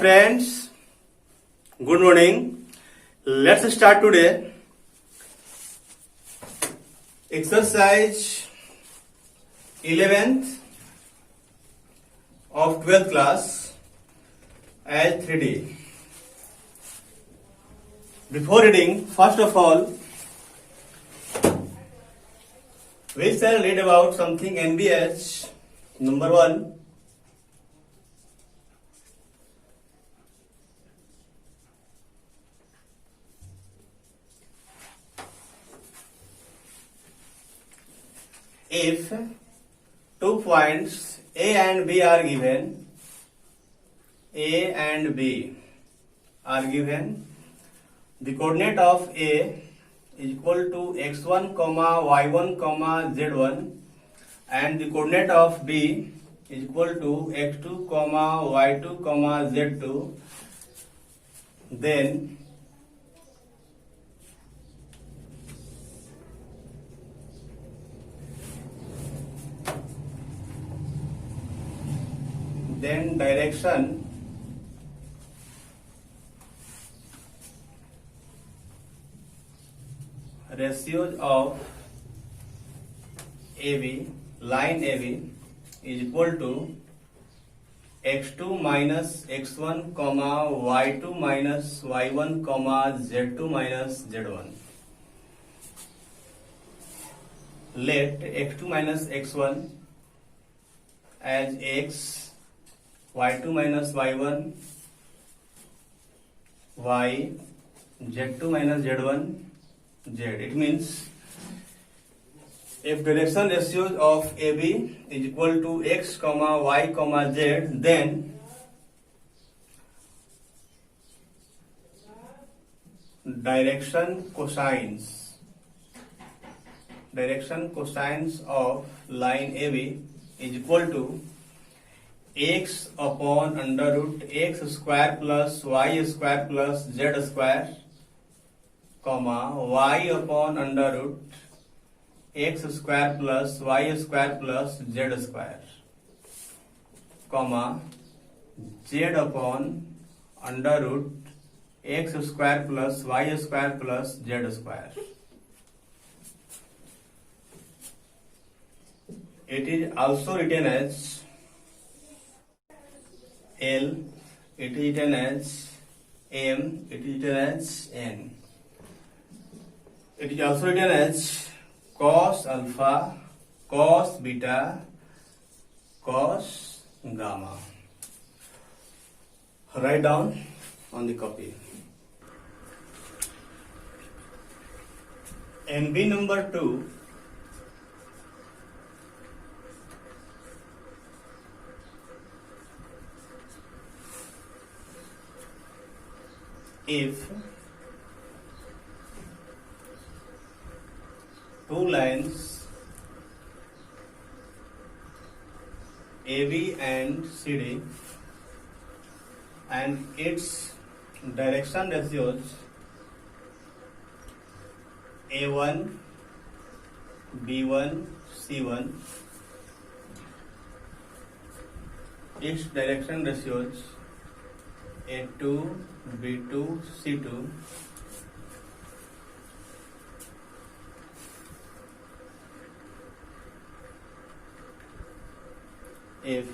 friends, good morning. Let's start today. Exercise 11th of 12th class as 3D. Before reading, first of all, we shall read about something NBH. Number 1. If 2 points A and B are given, the coordinate of A is equal to x1, y1, z1, and the coordinate of B is equal to x2, y2, z2, then direction ratios of AB, line AB, is equal to x2 minus x1, y2 minus y1, z2 minus z1. Let x2 minus x1 as x, y2 minus y1, y, z2 minus z1, z. It means if direction ratios of AB is equal to x, y, z, then direction cosines of line AB is equal to x upon under root x square plus y square plus z square, y upon under root x square plus y square plus z square, z upon under root x square plus y square plus z square. It is also written as L, it is written as M, it is written as N. It is also written as cos alpha, cos beta, cos gamma. Write down on the copy. NB number 2. If two lines AB and CD and its direction ratios A1, B1, C1, its direction ratios A2, B2, C2, if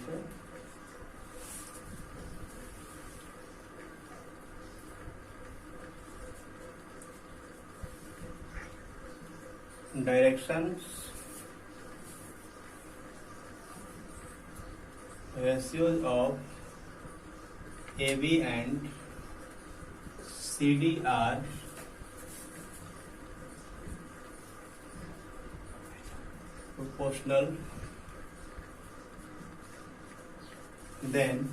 directions ratios of AB and CD are proportional, then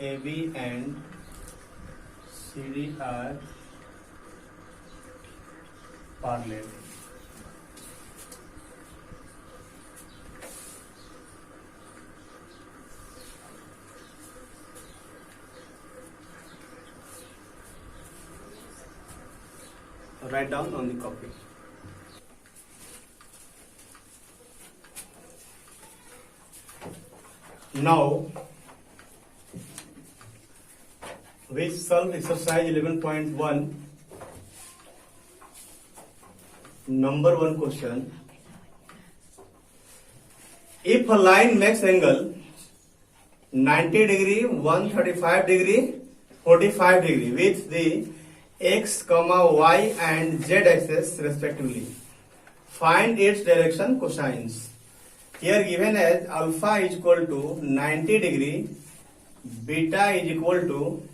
AB and CD are parallel. Write down on the copy. Now we solve exercise 11.1. Number 1 question. If a line makes angle 90 degree, 135 degree, 45 degree with the x, y and z axis respectively, find its direction cosines. Here given as alpha is equal to 90 degree, beta is equal to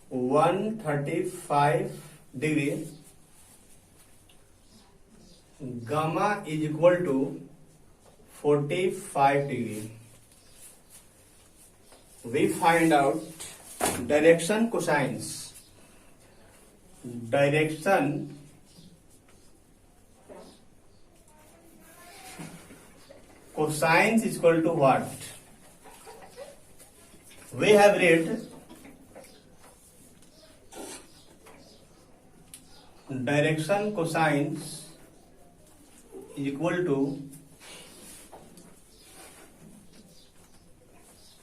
135 degree, gamma is equal to 45 degree. We find out direction cosines. Direction cosines is equal to what? We have read direction cosines is equal to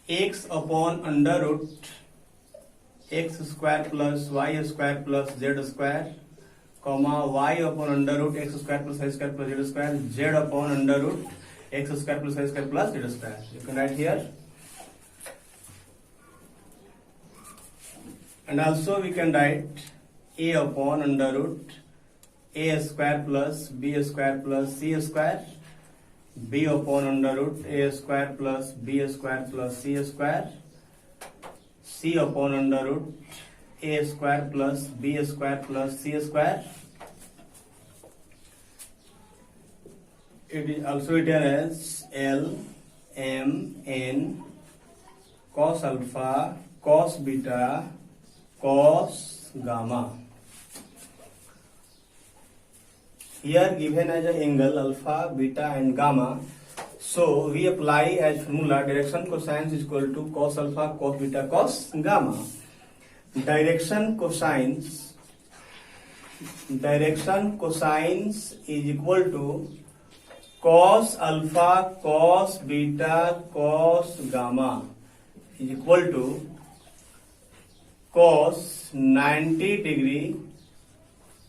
x upon under root x square plus y square plus z square, comma y upon under root x square plus y square plus z square, z upon under root x square plus y square plus z square. You can write here. And also we can write a upon under root a square plus b square plus c square, b upon under root a square plus b square plus c square, c upon under root a square plus b square plus c square. It is also written as L, M, N, cos alpha, cos beta, cos gamma. Here given as an angle alpha, beta and gamma. So we apply as formula direction cosines is equal to cos alpha, cos beta, cos gamma. Direction cosines is equal to cos alpha, cos beta, cos gamma is equal to cos 90 degree,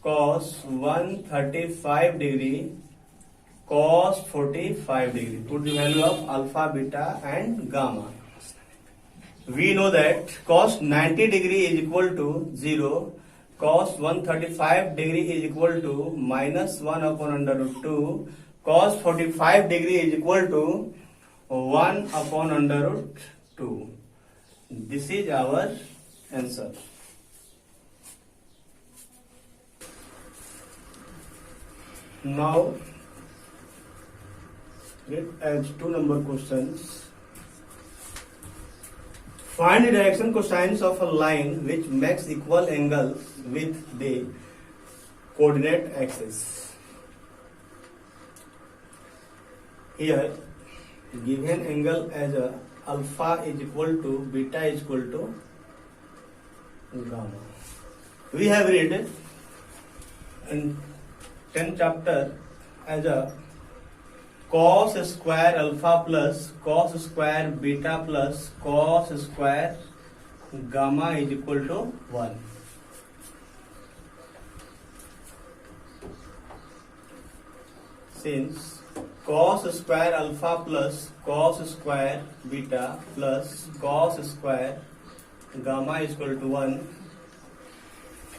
cos 135 degree, cos 45 degree. Put the value of alpha, beta and gamma. We know that cos 90 degree is equal to 0, cos 135 degree is equal to minus 1 upon under root 2, cos 45 degree is equal to 1 upon under root 2. This is our answer. Now, let as 2 number questions. Find the direction cosines of a line which makes equal angles with the coordinate axis. Here, given angle as a alpha is equal to beta is equal to gamma. We have read in 10th chapter as a cos square alpha plus cos square beta plus cos square gamma is equal to 1. Since cos square alpha plus cos square beta plus cos square gamma is equal to 1,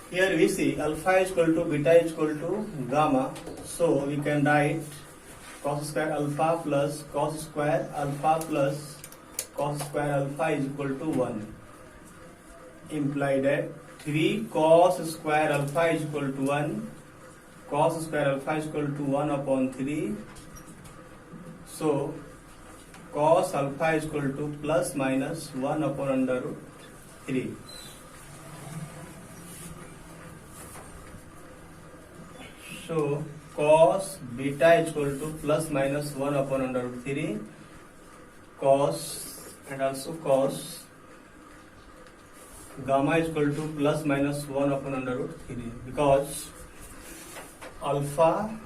here we see alpha is equal to beta is equal to gamma, so we can write cos square alpha plus cos square alpha plus cos square alpha is equal to 1. Imply that 3 cos square alpha is equal to 1, cos square alpha is equal to 1 upon 3. So cos alpha is equal to plus minus 1 upon under root 3. So cos beta is equal to plus minus 1 upon under root 3, cos and also cos gamma is equal to plus minus 1 upon under root 3, because alpha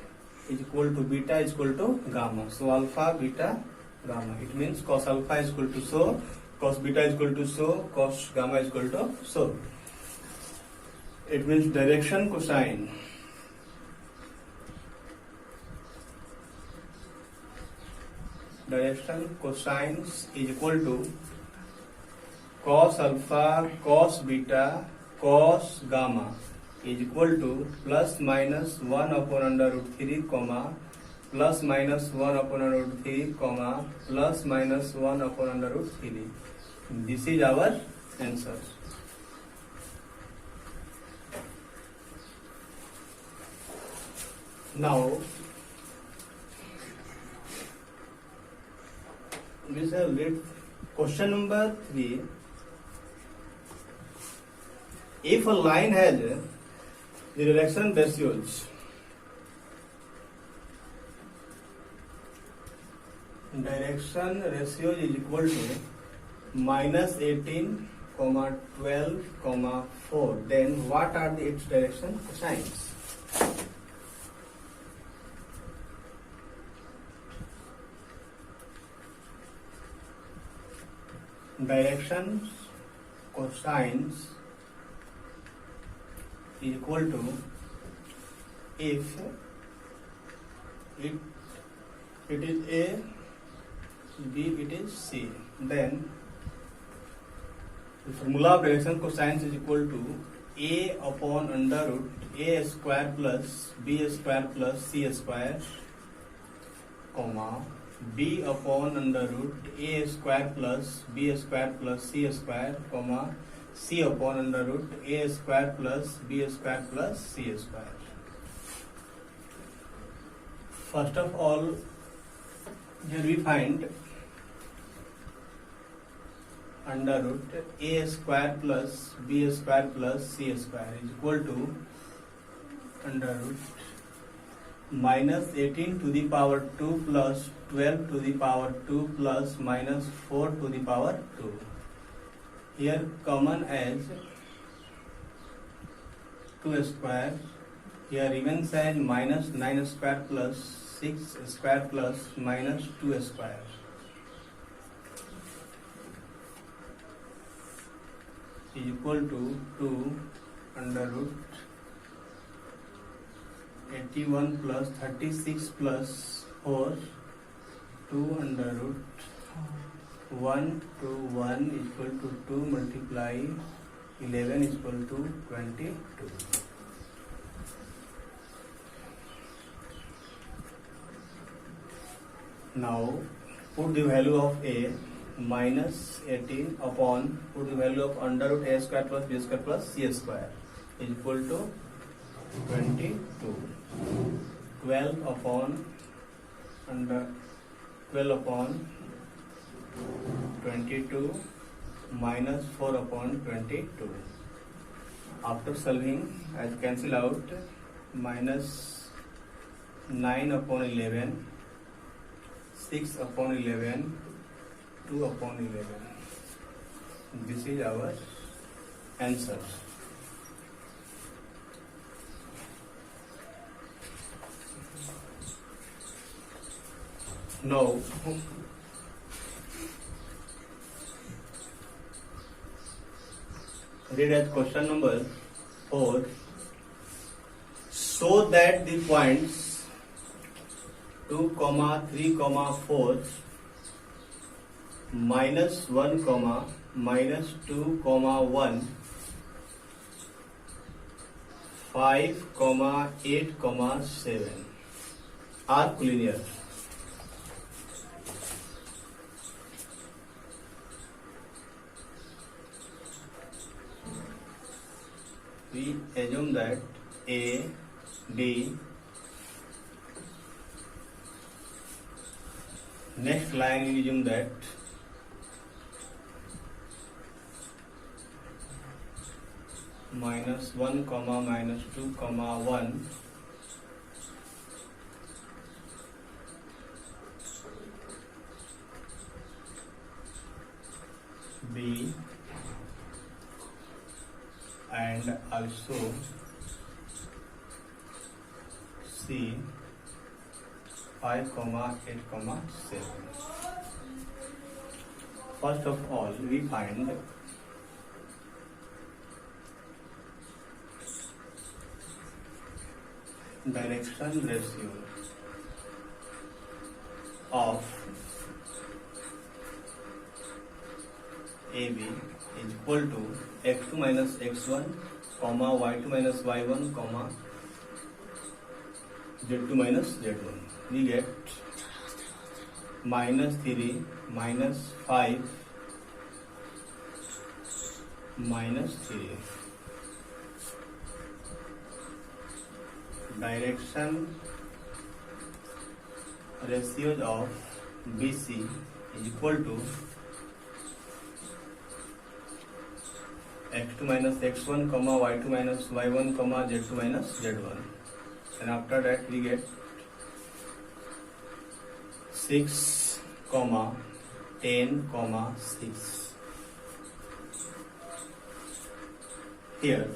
is equal to beta is equal to gamma. So alpha, beta gamma. It means cos alpha is equal to so, cos beta is equal to so, cos gamma is equal to so. It means direction cosine. Direction cosines is equal to cos alpha, cos beta, cos gamma is equal to plus minus 1 upon under root 3, comma, plus minus 1 upon under root 3, comma, plus minus 1 upon under root 3. This is our answer. Now, we shall read question number 3. If a line has the direction ratios is equal to minus 18, 12, 4, then what are its direction cosines? Directions cosines is equal to, if it is A, B it is C, then the formula of direction cosines is equal to A upon under root A square plus B square plus C square, comma, B upon under root A square plus B square plus C square, comma, C upon under root A square plus B square plus C square. First of all, here we find under root A square plus B square plus C square is equal to under root minus 18 to the power 2 plus 12 to the power 2 plus minus 4 to the power 2. Here common as 2 square. Here remains as minus 9 square plus 6 square plus minus 2 square. Is equal to 2 under root 81 plus 36 plus 4, 2 under root 1 to 1 is equal to 2 multiply 11 is equal to 22. Now put the value of A minus 18 upon, put the value of under root A square plus B square plus C square is equal to 22. 12 upon under 12 upon 22 minus 4 upon 22. After solving, as cancel out, minus 9 upon 11, 6 upon 11, 2 upon 11. This is our answer. Now, read as question number 4. So that the points 2, 3, 4, minus 1, minus 2, 1, 5, 8, 7 are collinear. We assume that A, D, next line we assume that minus 1, minus 2, 1, B, and also C 5, 8, 7. First of all, we find direction ratio of AB is equal to x2 minus x1, comma y2 minus y1, comma z2 minus z1. We get minus 3 minus 5 minus 3. Direction ratios of BC is equal to x2 minus x1, comma y2 minus y1, comma z2 minus z1. And after that we get 6, 10, 6. Here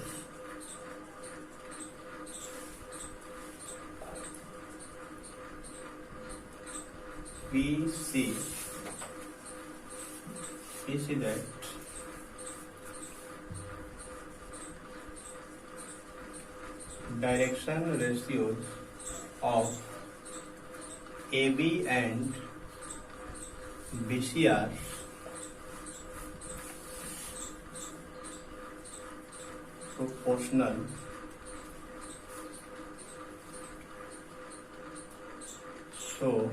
we see that direction ratios of AB and BC are proportional so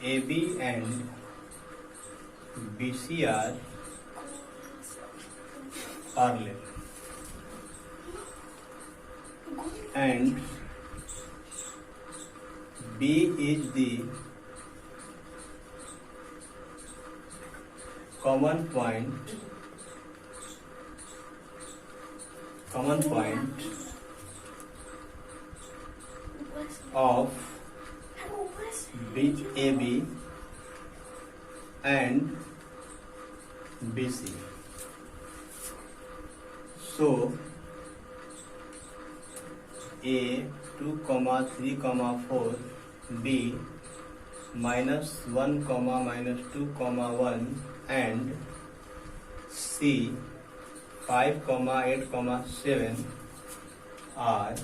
AB and BC are parallel and B is the common point of AB and BC. So A 2, 3, 4, B minus 1, minus 2, 1 and C 5, 8, 7 are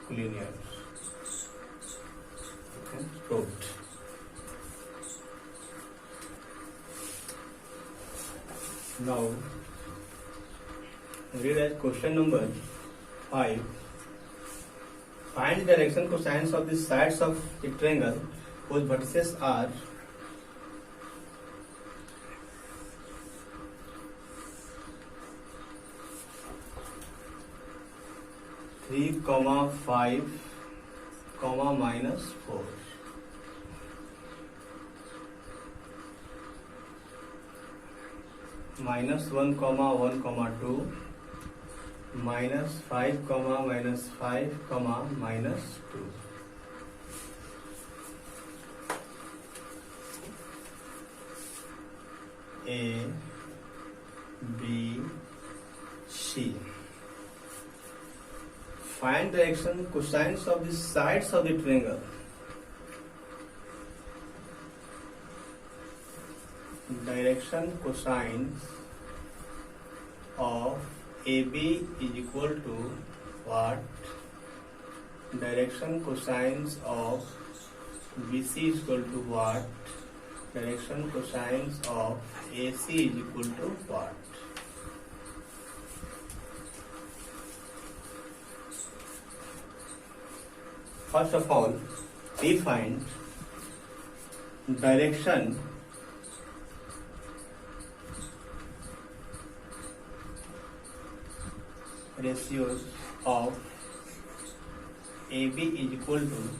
collinear. Okay, proved. Now read as question number 5. Find the direction cosines of the sides of a triangle whose vertices are 3, 5, minus 4. Minus 1, 2, minus 5, minus 5, minus 2. A, B, C. Find direction cosines of the sides of the triangle. Direction cosines of AB is equal to what? Direction cosines of BC is equal to what? Direction cosines of AC is equal to what? First of all, we find direction ratios of AB is equal to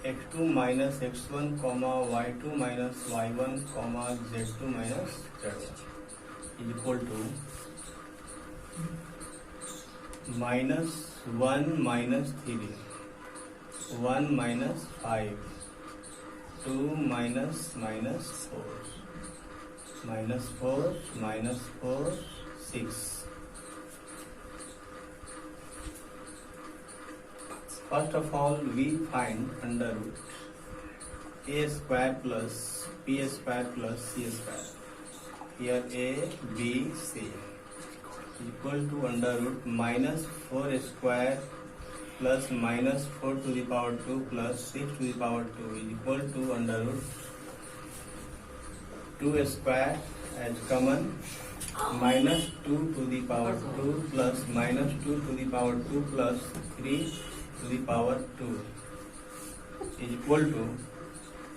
x2 minus x1, y2 minus y1, z2 minus z1 is equal to minus 1 minus 3, 1 minus 5, 2 minus 4, minus 4, 6. First of all, we find under root a square plus b square plus c square. Here a, b, c equal to under root minus 4 square plus minus 4 to the power 2 plus 6 to the power 2 is equal to under root 2 square as common minus 2 to the power 2 plus minus 2 to the power 2 plus 3 to the power 2 is equal to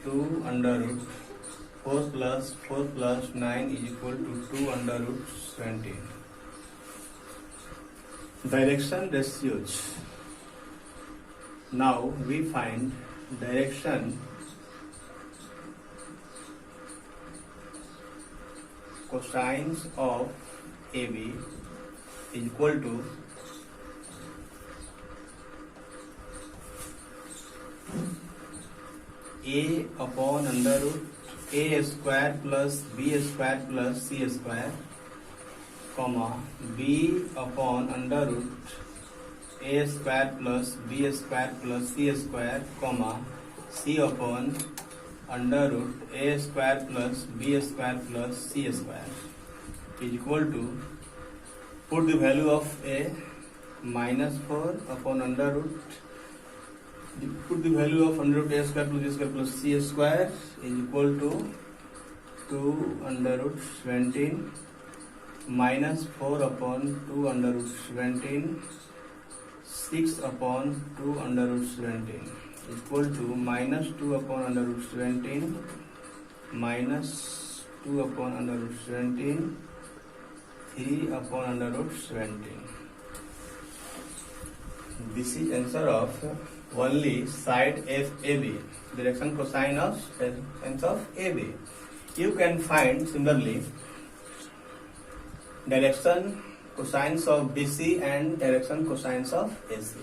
2 under root 4 plus 9 is equal to 2 under root 17. Direction ratios. Now we find direction cosines of AB is equal to A upon under root A square plus B square plus C square, comma B upon under root A square plus B square plus C square, comma C upon under root A square plus B square plus C square is equal to, put the value of A, minus 4 upon under root, put the value of under root A square plus B square plus C square is equal to 2 under root 17 minus 4 upon 2 under root 17, 6 upon 2 under root 17 equal to minus 2 upon under root 17 minus 2 upon under root 17, 3 upon under root 17. This is answer of only side FAB, direction cosine of side of AB. You can find similarly direction cosines of BC and direction cosines of AC.